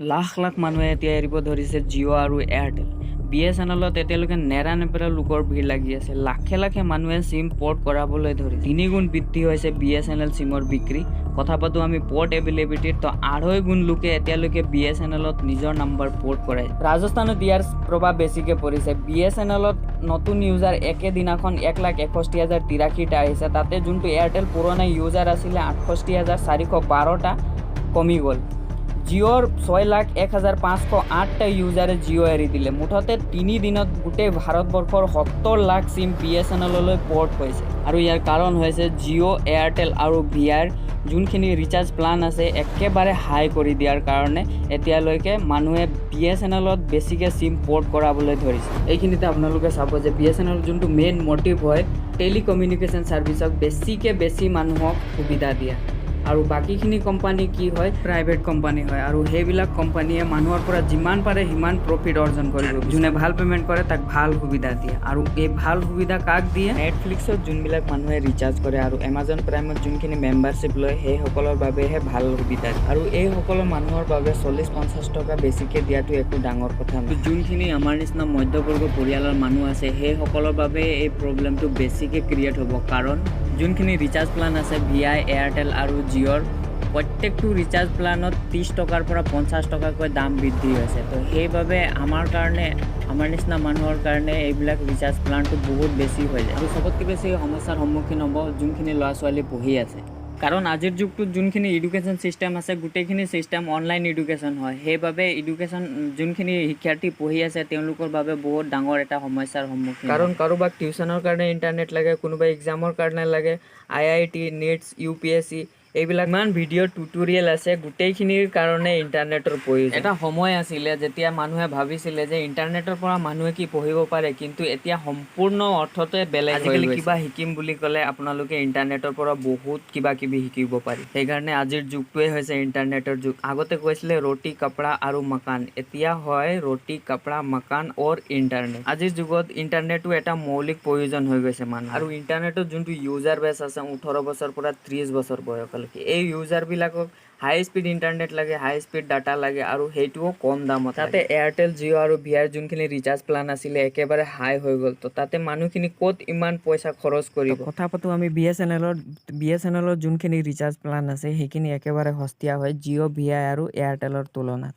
লাখ লাখ মানুহে এতিয়া এৰিব ধৰিছে জিঅ' আৰু এয়াৰটেল। BSNLত এতিয়ালৈকে নেৰানেপেৰা লোকৰ ভিৰ লাগি আছে। লাখে লাখে মানুহে চিম পৰ্ট কৰাবলৈ ধৰিছে। 3 গুণ বৃদ্ধি হৈছে BSNL চিমৰ বিক্ৰী। কথা পাতো আমি পৰ্ট এভেইলেবিলিটিৰ, তো 2.5 গুণ লোকে এতিয়ালৈকে BSNLত নিজৰ নাম্বাৰ পৰ্ট কৰাইছে। ৰাজস্থানত ইয়াৰ প্ৰভাৱ বেছিকৈ পৰিছে। BSNLত নতুন ইউজাৰ একেদিনাখন 1,61,083টা আহিছে। তাতে যোনটো এয়াৰটেল পুৰণা ইউজাৰ আছিলে 68,412টা কমি গ'ল। জিঅ'ৰ 6,01,508টা ইউজাৰে জিঅ' এৰি দিলে। মুঠতে 3 দিনত গোটেই ভাৰতবৰ্ষৰ 70 লাখ চিম BSNLলৈ পৰ্ট হৈছে। আৰু ইয়াৰ কাৰণ হৈছে জিঅ', এয়াৰটেল আৰু ভিআইৰ যোনখিনি ৰিচাৰ্জ প্লান আছে একেবাৰে হাই কৰি দিয়াৰ কাৰণে এতিয়ালৈকে মানুহে BSNLত বেছিকৈ চিম পৰ্ট কৰাবলৈ ধৰিছে। এইখিনিতে আপোনালোকে চাব যে BSNL যোনটো মেইন মটিভ হয় টেলিকমিউনিকেশ্যন ছাৰ্ভিচক বেছি মানুহক সুবিধা দিয়া। আৰু বাকীখিনি কোম্পানী কি হয়, প্ৰাইভেট কোম্পানী হয়, আৰু সেইবিলাক কোম্পানীয়ে মানুহৰ পৰা যিমান পাৰে সিমান প্ৰফিট অৰ্জন কৰিব। যোনে ভাল পে'মেণ্ট কৰে তাক ভাল সুবিধা দিয়ে। আৰু এই ভাল সুবিধা কাক দিয়ে? নেটফ্লিক্সত যোনবিলাক মানুহে ৰিচাৰ্জ কৰে আৰু এমাজন প্ৰাইমত যোনখিনি মেম্বাৰশ্বিপ লয় সেইসকলৰ বাবেহে ভাল সুবিধা দিয়ে। আৰু এইসকলৰ মানুহৰ বাবে 40-50 টকা বেছিকৈ দিয়াটো একো ডাঙৰ কথা নহয়। যোনখিনি আমাৰ নিচিনা মধ্যবৰ্গ পৰিয়ালৰ মানুহ আছে সেইসকলৰ বাবে এই প্ৰব্লেমটো বেছিকৈ ক্ৰিয়েট হ'ব। কাৰণ যোনখিনি ৰিচাৰ্জ প্লান আছে ভিআই, এয়াৰটেল আৰু জিঅ'ৰ প্ৰত্যেকটো ৰিচাৰ্জ প্লানত 30 টকাৰ পৰা 50 টকাকৈ দাম বৃদ্ধি হৈছে। তো সেইবাবে আমাৰ নিচিনা মানুহৰ কাৰণে এইবিলাক ৰিচাৰ্জ প্লানটো বহুত বেছি হৈ যায়। আৰু চবতকৈ বেছি সমস্যাৰ সন্মুখীন হ'ব যোনখিনি ল'ৰা ছোৱালী পঢ়ি আছে। কাৰণ আজিৰ যুগটোত যোনখিনি এডুকেশ্যন ছিষ্টেম আছে গোটেইখিনি ছিষ্টেম অনলাইন এডুকেশ্যন হয়। সেইবাবে এডুকেশ্যন যোনখিনি শিক্ষাৰ্থী পঢ়ি আছে তেওঁলোকৰ বাবে বহুত ডাঙৰ এটা সমস্যাৰ সন্মুখীন। কাৰণ কাৰোবাক টিউশ্যনৰ কাৰণে ইণ্টাৰনেট লাগে, কোনোবাই এক্সামৰ কাৰণে লাগে, IIT, NEETS, UPSC এইবিলাক ইমান ভিডিঅ' টিউটৰিয়েল আছে, গোটেইখিনিৰ কাৰণে ইণ্টাৰনেটৰ প্ৰয়োজন। এটা সময় আছিলে যেতিয়া মানুহে ভাবিছিলে যে ইণ্টাৰনেটৰ পৰা মানুহে কি পঢ়িব পাৰে, কিন্তু এতিয়া সম্পূৰ্ণ অৰ্থতে বেলেগ। আজিকালি কিবা শিকিম বুলি ক'লে আপোনালোকে ইণ্টাৰনেটৰ পৰা বহুত কিবা কিবি শিকিব পাৰি। সেইকাৰণে আজিৰ যুগটোৱে হৈছে ইণ্টাৰনেটৰ যুগ। আগতে কৈছিলে ৰুটি কাপৰা আৰু মকান, এতিয়া হয় ৰুটি কাপৰা মকান অৰ ইণ্টাৰনেট। আজিৰ যুগত ইণ্টাৰনেটো এটা মৌলিক প্ৰয়োজন হৈ গৈছে মানুহ। আৰু ইণ্টাৰনেটত যোনটো ইউজাৰ বেছ আছে 18 বছৰ পৰা 30 বছৰ বয়সলৈকে, এই ইউজাৰবিলাকক হাই স্পীড ইণ্টাৰনেট লাগে, হাই স্পীড ডাটা লাগে, আৰু সেইটোও কম দামত। তাতে এয়াৰটেল, জিঅ' আৰু ভিআইৰ যোনখিনি ৰিচাৰ্জ প্লান আছিলে একেবাৰে হাই হৈ গ'ল। তো তাতে মানুহখিনি ক'ত ইমান পইচা খৰচ কৰিব। কথা পাতো আমি BSNLৰ যোনখিনি ৰিচাৰ্জ প্লান আছে সেইখিনি একেবাৰে সস্তীয়া হয় জিঅ', ভিআই আৰু এয়াৰটেলৰ তুলনাত।